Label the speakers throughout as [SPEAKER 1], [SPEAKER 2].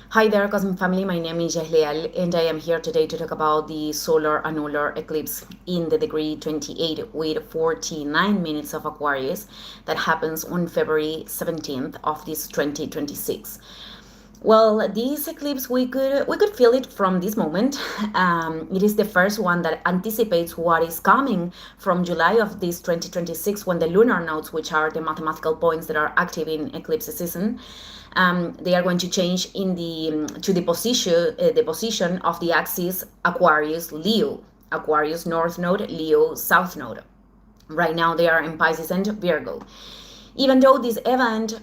[SPEAKER 1] Hi there, Cosmic Family. My name is Jahliel, and I am here today to talk about the solar annular eclipse in the degree 28 with 49 minutes of Aquarius that happens on February 17th of this 2026. Well, this eclipse we could feel it from this moment. It is the first one that anticipates what is coming from July of this 2026, when the lunar nodes, which are the mathematical points that are active in eclipse season, they are going to change in the position of the axis Aquarius Leo, Aquarius North Node, Leo South Node. Right now they are in Pisces and Virgo. Even though this event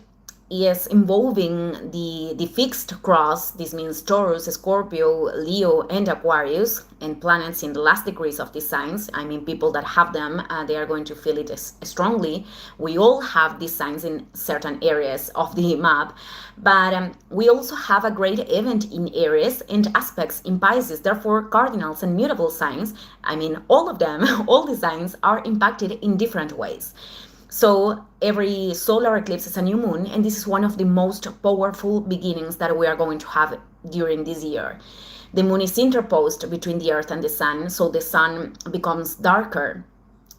[SPEAKER 1] is involving the fixed cross, this means Taurus, Scorpio, Leo, and Aquarius, and planets in the last degrees of these signs. I mean, people that have them, they are going to feel it strongly. We all have these signs in certain areas of the map, but we also have a great event in Aries and aspects in Pisces. Therefore, cardinals and mutable signs, I mean, all of them, all the signs are impacted in different ways. So every solar eclipse is a new moon, and this is one of the most powerful beginnings that we are going to have during this year. The moon is interposed between the earth and the sun, so the sun becomes darker.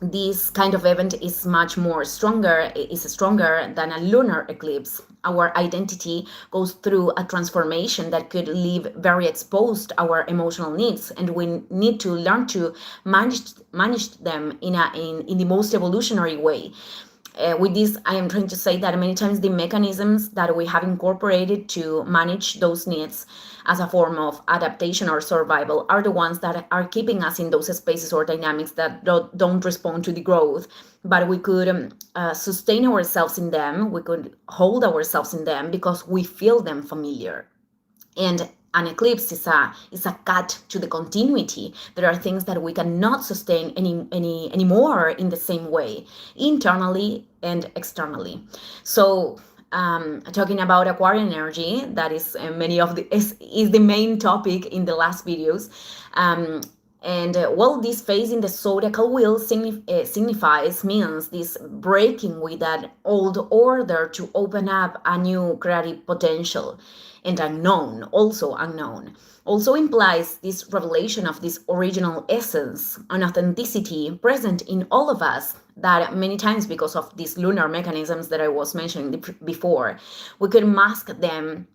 [SPEAKER 1] This kind of event is much more stronger than a lunar eclipse. Our identity goes through a transformation that could leave very exposed our emotional needs, and we need to learn to manage them in the most evolutionary way. With this, I am trying to say that many times the mechanisms that we have incorporated to manage those needs as a form of adaptation or survival are the ones that are keeping us in those spaces or dynamics that don't respond to the growth. But we could sustain ourselves in them, we could hold ourselves in them because we feel them familiar. And an eclipse is a cut to the continuity. There are things that we cannot sustain anymore in the same way, internally and externally. So talking about Aquarian energy, that is is the main topic in the last videos. Well, this phase in the zodiacal wheel means this breaking with that old order to open up a new creative potential. And unknown, also implies this revelation of this original essence and authenticity present in all of us, that many times, because of these lunar mechanisms that I was mentioning before, we could mask them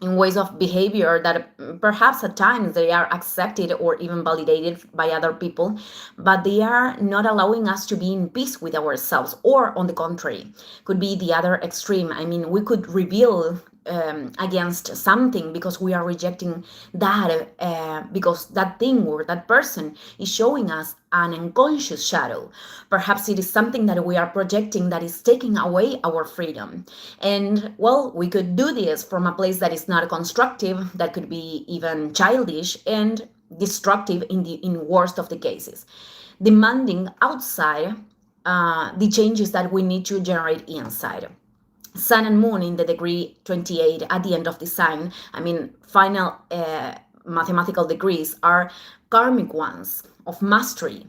[SPEAKER 1] in ways of behavior that perhaps at times they are accepted or even validated by other people, but they are not allowing us to be in peace with ourselves, or on the contrary, could be the other extreme. I mean, we could reveal against something because we are rejecting that, because that thing or that person is showing us an unconscious shadow. Perhaps it is something that we are projecting that is taking away our freedom. And well, we could do this from a place that is not constructive, that could be even childish and destructive in worst of the cases, demanding outside the changes that we need to generate inside. Sun and moon in the degree 28 at the end of the sign, I mean, final mathematical degrees, are karmic ones of mastery.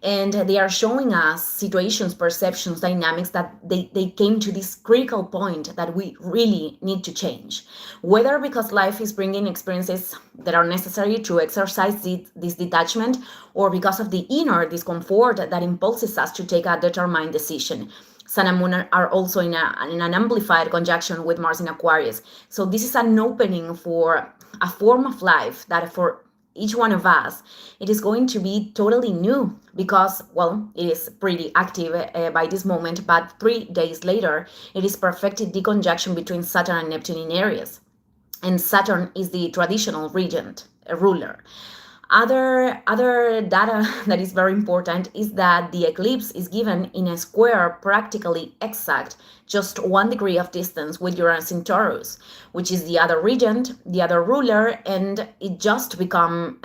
[SPEAKER 1] And they are showing us situations, perceptions, dynamics that they came to this critical point that we really need to change. Whether because life is bringing experiences that are necessary to exercise this detachment, or because of the inner discomfort that impulses us to take a determined decision. Sun and Moon are also in an amplified conjunction with Mars in Aquarius. So this is an opening for a form of life that for each one of us, it is going to be totally new, because, well, it is pretty active by this moment, but 3 days later, it is perfected the conjunction between Saturn and Neptune in Aries. And Saturn is the traditional regent, a ruler. Other data that is very important is that the eclipse is given in a square practically exact, just 1 degree of distance with Uranus in Taurus, which is the other regent, the other ruler, and it just became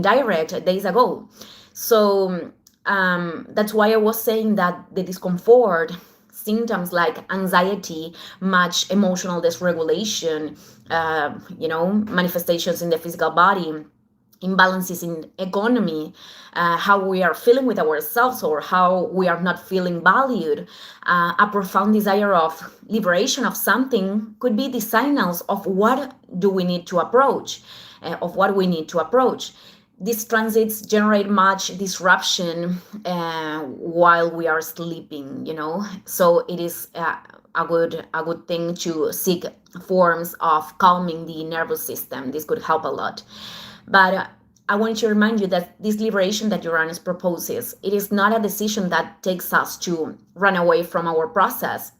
[SPEAKER 1] direct days ago. So that's why I was saying that the discomfort, symptoms like anxiety, much emotional dysregulation, manifestations in the physical body, imbalances in economy, how we are feeling with ourselves, or how we are not feeling valued, a profound desire of liberation of something could be the signals of what do we need to approach, of what we need to approach. These transits generate much disruption while we are sleeping, so it is a good thing to seek forms of calming the nervous system. This could help a lot. But I want to remind you that this liberation that Uranus proposes, it is not a decision that takes us to run away from our process,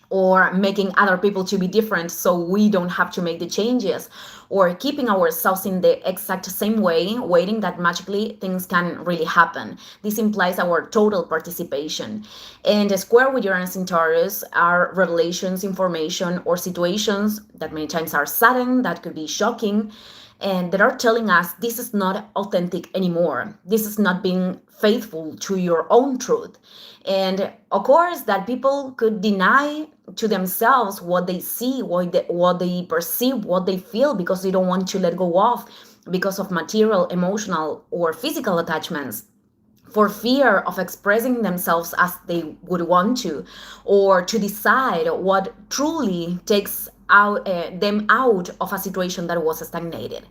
[SPEAKER 1] or making other people to be different so we don't have to make the changes, or keeping ourselves in the exact same way, waiting that magically things can really happen. This implies our total participation. And a square with Uranus in Taurus are revelations, information, or situations that many times are sudden, that could be shocking, and that are telling us this is not authentic anymore. This is not being faithful to your own truth. And of course, that people could deny to themselves what they see, what they perceive, what they feel, because they don't want to let go of, because of material, emotional, or physical attachments, for fear of expressing themselves as they would want to, or to decide what truly takes them out of a situation that was stagnated.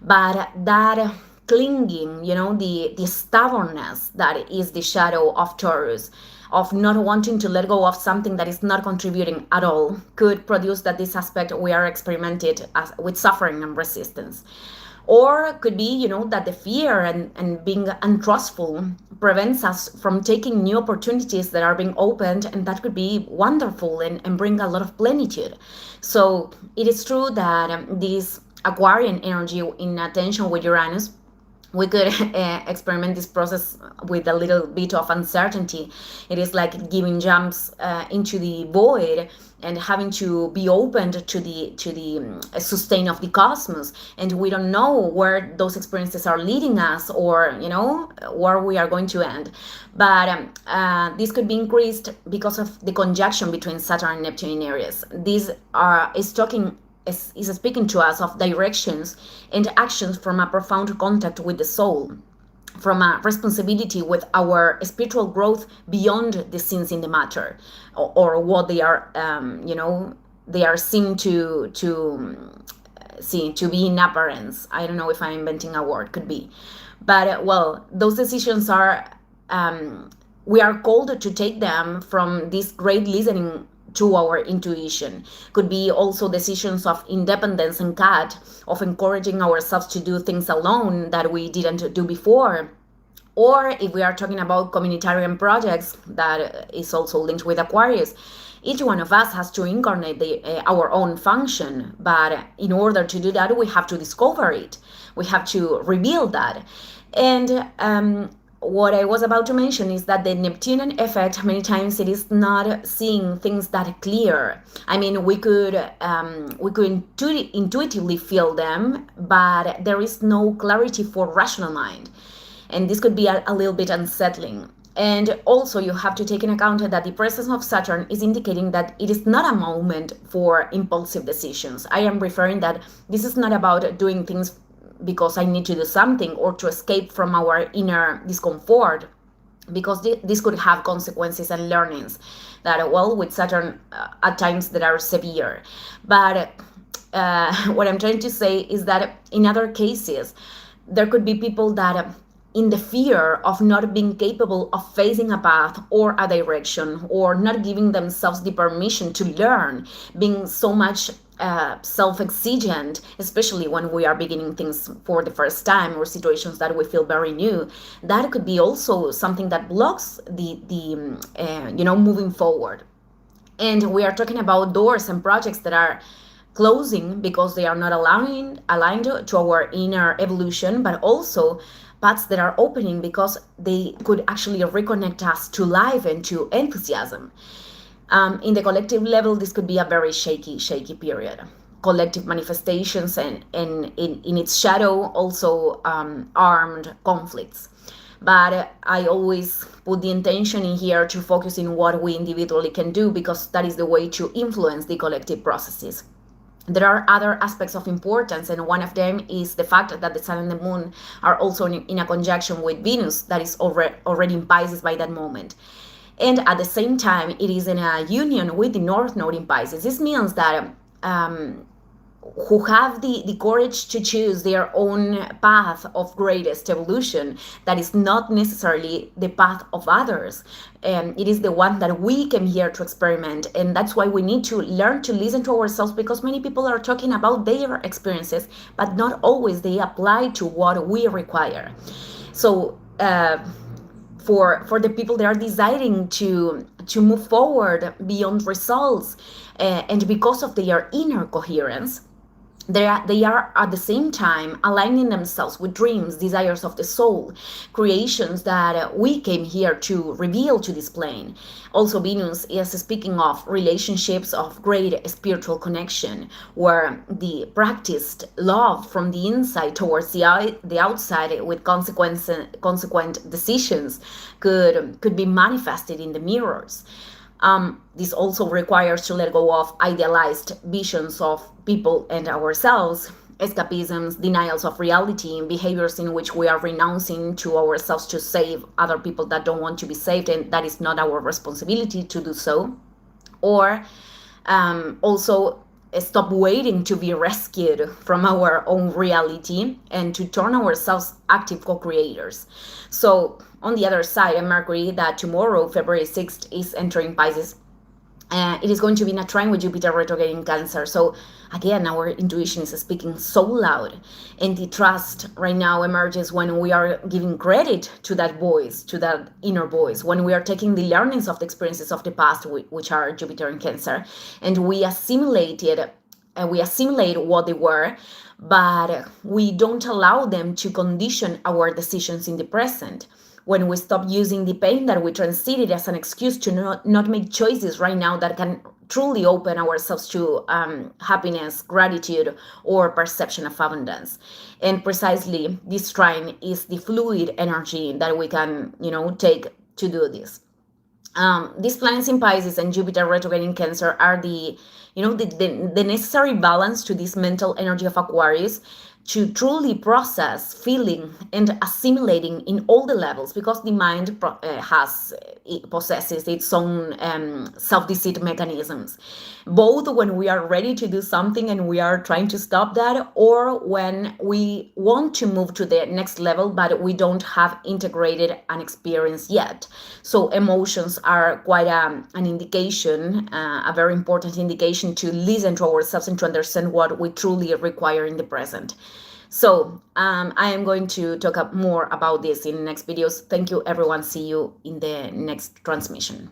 [SPEAKER 1] But that clinging, the stubbornness that is the shadow of Taurus, of not wanting to let go of something that is not contributing at all, could produce that this aspect we are experimented with suffering and resistance. Or could be, that the fear and being untrustful prevents us from taking new opportunities that are being opened, and that could be wonderful and bring a lot of plenitude. So it is true that this Aquarian energy in attention with Uranus, we could experiment this process with a little bit of uncertainty. It is like giving jumps into the void and having to be open to the sustain of the cosmos, and we don't know where those experiences are leading us, or where we are going to end. But this could be increased because of the conjunction between Saturn and Neptune in Aries. This is speaking to us of directions and actions from a profound contact with the soul, from a responsibility with our spiritual growth beyond the scenes in the matter, or what they are, they are seen to be in appearance. I don't know if I'm inventing a word, could be. But well, those decisions are, we are called to take them from this great listening to our intuition. Could be also decisions of independence and cut, of encouraging ourselves to do things alone that we didn't do before. Or if we are talking about communitarian projects, that is also linked with Aquarius, each one of us has to incarnate our own function. But in order to do that, we have to discover it. We have to reveal that. And what I was about to mention is that the Neptunian effect, many times it is not seeing things that clear. I mean, we could intuitively feel them, but there is no clarity for rational mind. And this could be a little bit unsettling. And also you have to take into account that the presence of Saturn is indicating that it is not a moment for impulsive decisions. I am referring that this is not about doing things because I need to do something, or to escape from our inner discomfort, because this could have consequences and learnings that, well, with Saturn at times that are severe. But what I'm trying to say is that in other cases, there could be people that, in the fear of not being capable of facing a path or a direction, or not giving themselves the permission to learn, being so much self-exigent, especially when we are beginning things for the first time, or situations that we feel very new, that could be also something that blocks the moving forward. And we are talking about doors and projects that are closing because they are not aligned to our inner evolution, but also paths that are opening because they could actually reconnect us to life and to enthusiasm. In the collective level, this could be a very shaky period. Collective manifestations, and in its shadow also armed conflicts. But I always put the intention in here to focus in what we individually can do, because that is the way to influence the collective processes. There are other aspects of importance, and one of them is the fact that the sun and the moon are also in a conjunction with Venus, that is already in Pisces by that moment. And at the same time, it is in a union with the North Node in Pisces. This means that who have the courage to choose their own path of greatest evolution, that is not necessarily the path of others. It is the one that we came here to experiment, and that's why we need to learn to listen to ourselves, because many people are talking about their experiences, but not always they apply to what we require. So for the people that are deciding to move forward beyond results, and because of their inner coherence, they are at the same time aligning themselves with dreams, desires of the soul, creations that we came here to reveal to this plane. Also, Venus is speaking of relationships of great spiritual connection, where the practiced love from the inside towards the outside with consequent decisions could be manifested in the mirrors. This also requires to let go of idealized visions of people and ourselves, escapisms, denials of reality, behaviors in which we are renouncing to ourselves to save other people that don't want to be saved, and that is not our responsibility to do so. Or also stop waiting to be rescued from our own reality and to turn ourselves active co-creators. So on the other side, Mercury, that tomorrow, February 6th, is entering Pisces. It is going to be in a trine with Jupiter retrograde in Cancer. So again, our intuition is speaking so loud, and the trust right now emerges when we are giving credit to that voice, to that inner voice, when we are taking the learnings of the experiences of the past, which are Jupiter and Cancer, and we assimilate what they were, but we don't allow them to condition our decisions in the present. When we stop using the pain that we transited as an excuse to not make choices right now that can truly open ourselves to happiness, gratitude, or perception of abundance. And precisely this trine is the fluid energy that we can, take to do this. These planets in Pisces and Jupiter retrograde in Cancer are the necessary balance to this mental energy of Aquarius, to truly process, feeling, and assimilating in all the levels, because the mind possesses its own self-deceit mechanisms, both when we are ready to do something and we are trying to stop that, or when we want to move to the next level but we don't have integrated an experience yet. So emotions are quite an indication, a very important indication to listen to ourselves and to understand what we truly require in the present. So I am going to talk more about this in next videos. Thank you, everyone. See you in the next transmission.